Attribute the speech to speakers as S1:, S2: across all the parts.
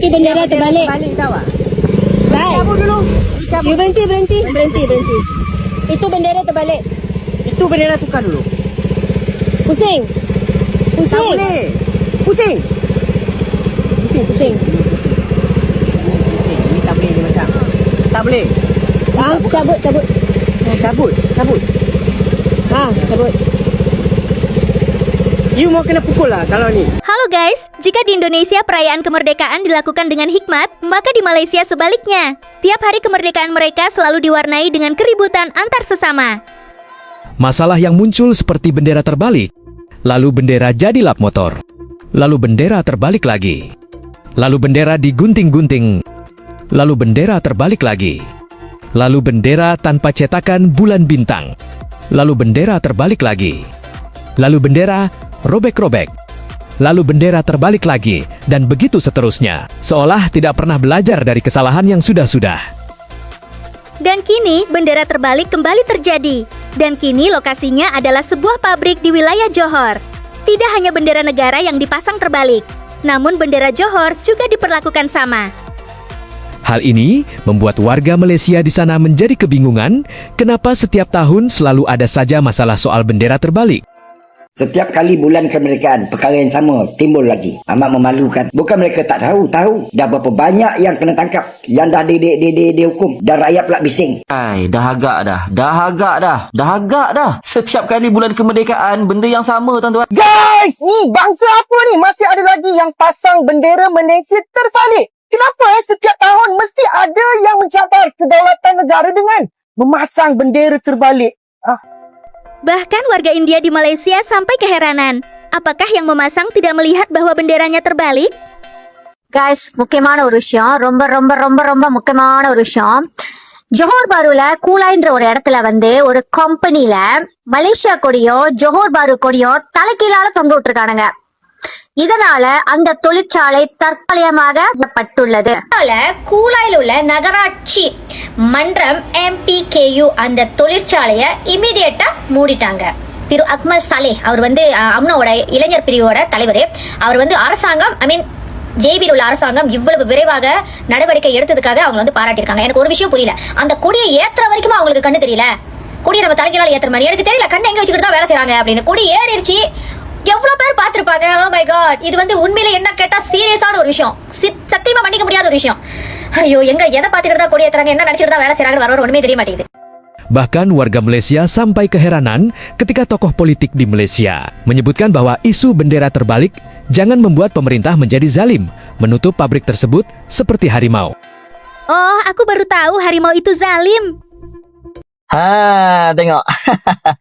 S1: Itu bendera terbalik. Baik. You berhenti. Itu bendera terbalik.
S2: Itu bendera tukar dulu.
S1: Pusing.
S2: Tak boleh. Pusing. Ini tak boleh dia macam. Tak boleh.
S1: Cabut.
S2: Cabut.
S1: Cabut.
S2: You mau kena pukul lah kalau ni.
S3: Halo guys, jika di Indonesia perayaan kemerdekaan dilakukan dengan hikmat, maka di Malaysia sebaliknya. Tiap hari kemerdekaan mereka selalu diwarnai dengan keributan antar sesama.
S4: Masalah yang muncul seperti bendera terbalik, lalu bendera jadi lap motor, lalu bendera terbalik lagi, lalu bendera digunting-gunting, lalu bendera terbalik lagi, lalu bendera tanpa cetakan bulan bintang, lalu bendera terbalik lagi, lalu bendera robek-robek, lalu bendera terbalik lagi, dan begitu seterusnya, seolah tidak pernah belajar dari kesalahan yang sudah-sudah.
S3: Dan kini bendera terbalik kembali terjadi. Dan kini lokasinya adalah sebuah pabrik di wilayah Johor. Tidak hanya bendera negara yang dipasang terbalik, namun bendera Johor juga diperlakukan sama.
S4: Hal ini membuat warga Malaysia di sana menjadi kebingungan kenapa setiap tahun selalu ada saja masalah soal bendera terbalik.
S5: Setiap kali bulan kemerdekaan, perkara yang sama timbul lagi. Amat memalukan. Bukan mereka tak tahu. Dah berapa banyak yang kena tangkap. Yang dah dihukum. Dan rakyat pula bising.
S6: Dah agak dah. Setiap kali bulan kemerdekaan, benda yang sama tuan-tuan.
S2: Guys, ni bangsa apa ni? Masih ada lagi yang pasang bendera Malaysia terbalik. Kenapa setiap tahun mesti ada yang mencabar kedaulatan negara dengan memasang bendera terbalik?
S3: Bahkan warga India di Malaysia sampai keheranan. Apakah yang memasang tidak melihat bahwa benderanya terbalik?
S7: Guys, முக்கியமான ஒரு விஷயம். ரொம்ப முக்கியமான ஒரு விஷயம். ஜோஹர் பாருல கூலாய்ன்ற ஒரு இடத்துல ஒரு கம்பெனில மலேசியா கொடியும் ஜோஹர் பாரு கொடியும் தலைகீழால தொங்க விட்டுருக்கானுங்க. இதனால அந்த தொழிற்சாலை தற்காலிகமாக பட்டுள்ளது. கூலாயில் உள்ள நகராட்சி மன்றம் MPKU அந்த தொழிற்சாலையை இமிடியேட்டா மூடிட்டாங்க. திரு அக்மல் சாலே அவர் அம்னோட இளைஞர் பிரிவோட தலைவர். அவர் அரசாங்கம் ஜேபியில் உள்ள அரசாங்கம் இவ்வளவு விரைவாக நடவடிக்கை எடுத்ததுக்காக அவங்க பாராட்டியிருக்காங்க. எனக்கு ஒரு விஷயம் புரியல, அந்த கொடியை ஏத்துற வரைக்கும் அவங்களுக்கு கண்ணு தெரியல. கொடியை நம்ம தலைகீழால ஏத்துற மாதிரி எனக்கு தெரியல, கண்ணை எங்க வச்சுக்கிட்டு தான் வேலை செய்யறாங்க அப்படின்னு. கொடி ஏறிடுச்சு, எவ்வளவு பேர் பார்த்திருப்பாங்க. ஓ மை காட், இது உண்மையில என்ன கேட்டா சீரியஸான ஒரு விஷயம், சத்தியமா மன்னிக்க முடியாத ஒரு விஷயம். ஐயோ, எங்க எதை பார்த்துட்டு தான் கொடி ஏத்துறாங்க, என்ன நினைச்சிட்டு தான் வேலை செய்யறாங்க, வர ஒண்ணுமே தெரிய மாட்டேங்குது.
S4: Bahkan warga Malaysia sampai keheranan ketika tokoh politik di Malaysia menyebutkan bahwa isu bendera terbalik jangan membuat pemerintah menjadi zalim, menutup pabrik tersebut seperti harimau.
S3: Oh, aku baru tahu harimau itu zalim.
S6: Tengok.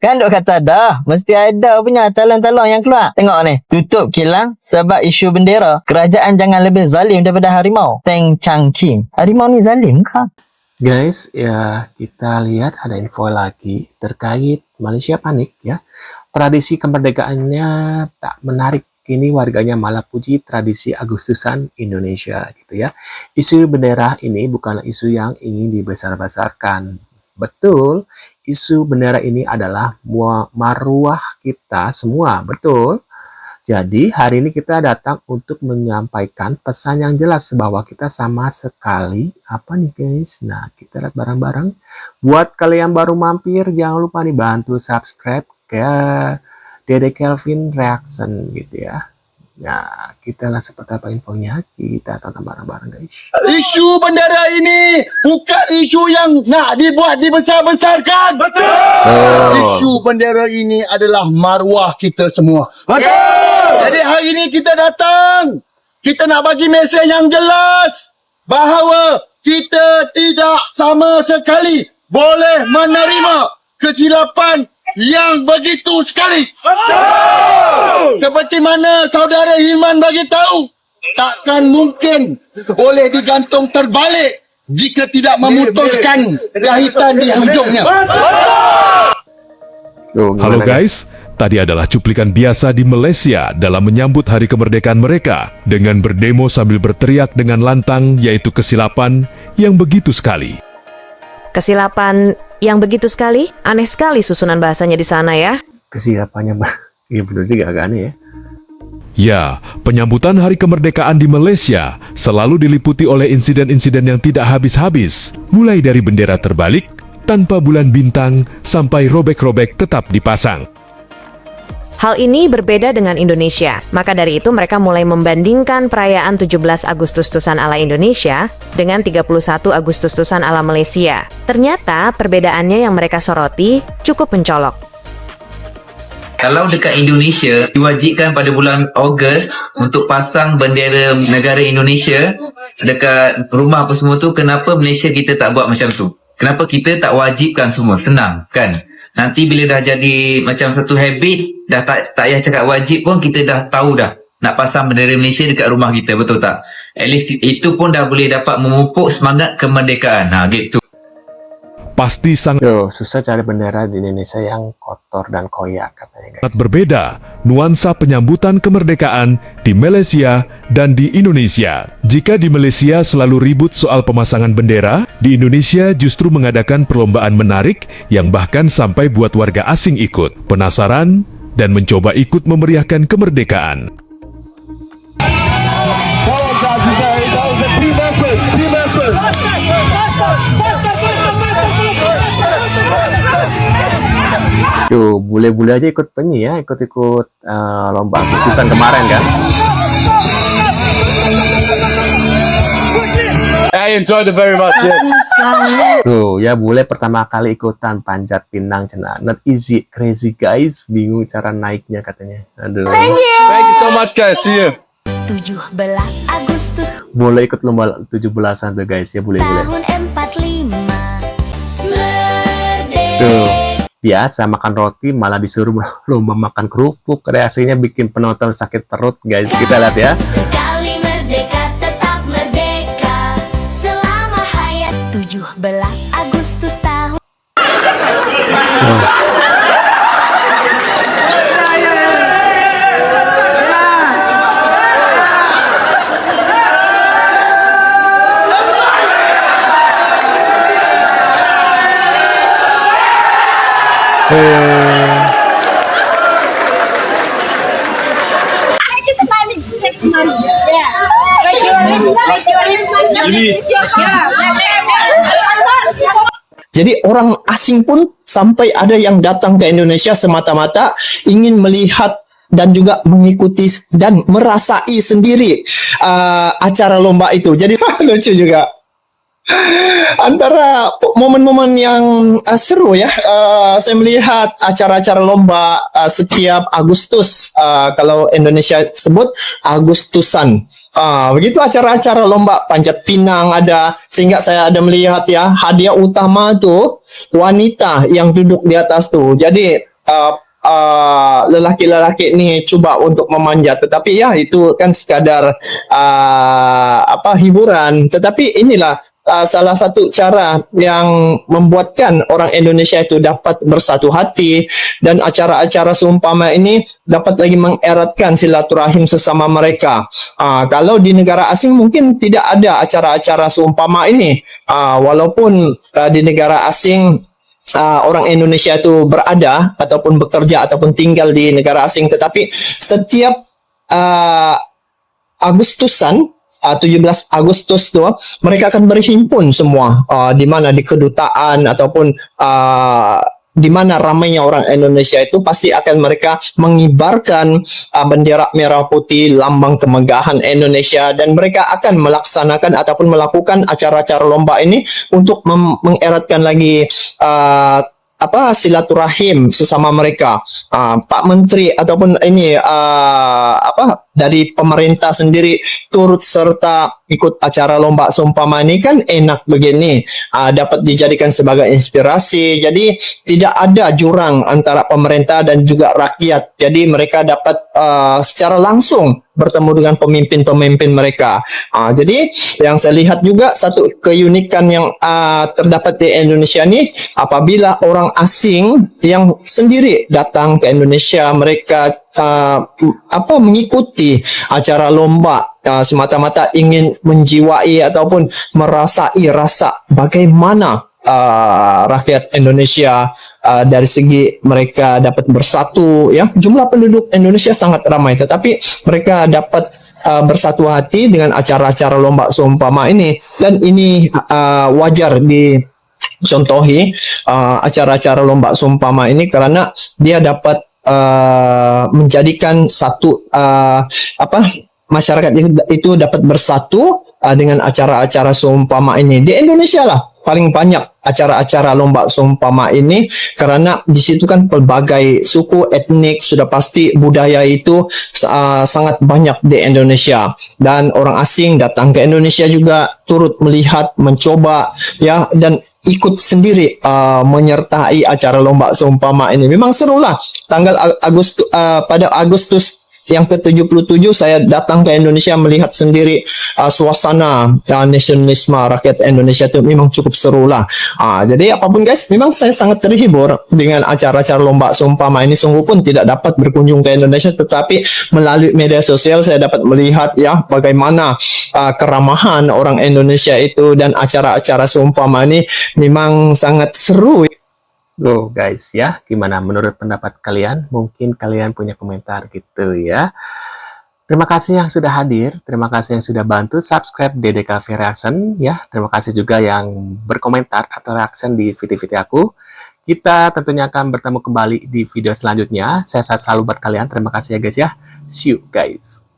S6: Kan dok kata dah, mesti ada punya talon-talon yang keluar. Tengok ni, tutup kilang sebab isu bendera. Kerajaan jangan lebih zalim daripada harimau. Teng Chang Kim. Harimau ni zalim kah?
S8: Guys, ya kita lihat ada info lagi terkait Malaysia panik ya. Tradisi kemerdekaannya tak menarik. Kini warganya malah puji tradisi Agustusan Indonesia gitu ya. Isu bendera ini bukanlah isu yang ingin dibesar-besarkan. Betul, isu bendera ini adalah maruah kita semua, betul. Jadi hari ini kita datang untuk menyampaikan pesan yang jelas bahwa kita sama sekali, apa nih guys? Nah, kita lihat bareng-bareng. Buat kalian yang baru mampir, jangan lupa nih bantu subscribe ke Dede Kelvin Reaction gitu ya. Nah, kita lihat seperti apa infonya, kita tonton bareng-bareng guys.
S9: Isu bendera ini bukan isu yang nak dibuat dibesar-besarkan. Betul. Isu bendera ini adalah maruah kita semua. Betul. Jadi hari ini kita datang, kita nak bagi mesej yang jelas bahawa kita tidak sama sekali boleh menerima kesilapan yang begitu sekali. Betul. Seperti mana saudara Hilman bagi tahu, takkan mungkin boleh digantung terbalik jika tidak memutuskan jahitan di hujungnya.
S10: Halo guys, tadi adalah cuplikan biasa di Malaysia dalam menyambut hari kemerdekaan mereka dengan berdemo sambil berteriak dengan lantang, yaitu kesilapan yang begitu sekali.
S11: Kesilapan yang begitu sekali, aneh sekali susunan bahasanya di sana ya.
S8: Kesilapannya, iya benar juga agak aneh ya.
S10: Ya, penyambutan Hari Kemerdekaan di Malaysia selalu diliputi oleh insiden-insiden yang tidak habis-habis, mulai dari bendera terbalik, tanpa bulan bintang, sampai robek-robek tetap dipasang.
S11: Hal ini berbeda dengan Indonesia, maka dari itu mereka mulai membandingkan perayaan 17 Agustus-tusan ala Indonesia dengan 31 Agustus-tusan ala Malaysia. Ternyata perbedaannya yang mereka soroti cukup mencolok.
S12: Kalau dekat Indonesia, diwajibkan pada bulan Ogos untuk pasang bendera negara Indonesia dekat rumah apa semua tu, kenapa Malaysia kita tak buat macam tu? Kenapa kita tak wajibkan semua? Senang, kan? Nanti bila dah jadi macam satu habit, dah tak payah cakap wajib pun, kita dah tahu dah nak pasang bendera Malaysia dekat rumah kita, betul tak? At least itu pun dah boleh dapat memupuk semangat kemerdekaan. Gitu.
S10: Pasti sangat
S8: susah cari bendera di Indonesia yang kotor dan koyak katanya guys.
S10: berbeda nuansa penyambutan kemerdekaan di Malaysia dan di Indonesia. Jika di Malaysia selalu ribut soal pemasangan bendera, di Indonesia justru mengadakan perlombaan menarik yang bahkan sampai buat warga asing ikut penasaran dan mencoba ikut memeriahkan kemerdekaan.
S8: Tuh, bule-bule aja ikut penyi ya, ikut-ikut lomba Agustusan kemarin kan.
S10: I enjoyed it very much, yes.
S8: Tuh, ya bule pertama kali ikutan panjat pinang cina. Not easy, crazy guys. Bingung cara naiknya katanya. Aduh.
S10: Thank you so much guys, see you.
S13: 17 Agustus
S8: Boleh ikut lomba 17-an tuh guys ya, bule-bule.
S13: tahun 45
S8: Tuh, biasa makan roti malah disuruh lomba makan kerupuk. Reaksinya bikin penonton sakit perut guys. Kita lihat ya.
S13: Sekali merdeka tetap merdeka selama hayat 17 Agustus tahun
S2: Jadi orang asing pun sampai ada yang datang ke Indonesia semata-mata ingin melihat dan juga mengikuti dan merasai sendiri acara lomba itu. Jadi lucu juga. Antara momen-momen yang seru ya, saya melihat acara-acara lomba setiap Agustus, kalau Indonesia sebut Agustusan. Begitu acara-acara lomba panjat pinang ada, sehingga saya ada melihat ya, hadiah utama tuh wanita yang duduk di atas tuh. Jadi lelaki-lelaki ini coba untuk memanjat, tetapi ya itu kan sekadar hiburan. Tetapi inilah salah satu cara yang membuatkan orang Indonesia itu dapat bersatu hati, dan acara-acara seumpama ini dapat lagi mengeratkan silaturahim sesama mereka. Kalau di negara asing mungkin tidak ada acara-acara seumpama ini, walaupun di negara asing orang Indonesia itu berada ataupun bekerja ataupun tinggal di negara asing, tetapi setiap Agustusan 17 Agustus tu mereka akan berhimpun semua di mana di kedutaan ataupun di mana ramainya orang Indonesia itu pasti akan mereka mengibarkan bendera merah putih lambang kemegahan Indonesia, dan mereka akan melaksanakan ataupun melakukan acara-acara lomba ini untuk mengeratkan lagi silaturahim sesama mereka. Pak Menteri ataupun ini dari pemerintah sendiri turut serta ikut acara lomba seumpama ini kan enak begini, dapat dijadikan sebagai inspirasi. Jadi tidak ada jurang antara pemerintah dan juga rakyat. Jadi mereka dapat secara langsung bertemu dengan pemimpin-pemimpin mereka. Jadi yang saya lihat juga satu keunikan yang terdapat di Indonesia ini, apabila orang asing yang sendiri datang ke Indonesia, mereka mengikuti acara lomba semata-mata ingin menjiwai ataupun merasai rasa bagaimana
S6: rakyat Indonesia dari segi mereka dapat bersatu, ya. Jumlah penduduk Indonesia sangat ramai, tetapi mereka dapat bersatu hati dengan acara-acara lomba seumpama ini, dan ini wajar dicontohi acara-acara lomba seumpama ini karena dia dapat menjadikan satu masyarakat itu dapat bersatu dengan acara-acara seumpama ini. Di Indonesia lah paling banyak acara-acara lomba seumpama ini karena di situ kan pelbagai suku, etnik, sudah pasti budaya itu sangat banyak di Indonesia, dan orang asing datang ke Indonesia juga turut melihat, mencoba, ya, dan ikut sendiri menyertai acara lomba seumpama ini. Memang seru lah. Pada Agustus yang ke-77 saya datang ke Indonesia melihat sendiri suasana nasionalisme rakyat Indonesia itu memang cukup seru lah. Jadi apapun guys, memang saya sangat terhibur dengan acara-acara lomba seumpama ini. Sungguh pun tidak dapat berkunjung ke Indonesia, tetapi melalui media sosial saya dapat melihat ya bagaimana keramahan orang Indonesia itu, dan acara-acara seumpama ini memang sangat seru.
S8: Guys ya, gimana menurut pendapat kalian? Mungkin kalian punya komentar gitu ya. Terima kasih yang sudah hadir, terima kasih yang sudah bantu subscribe DDKV Reaction ya. Terima kasih juga yang berkomentar atau reaction di video-video aku. Kita tentunya akan bertemu kembali di video selanjutnya. Saya selalu buat kalian. Terima kasih ya guys ya. See you guys.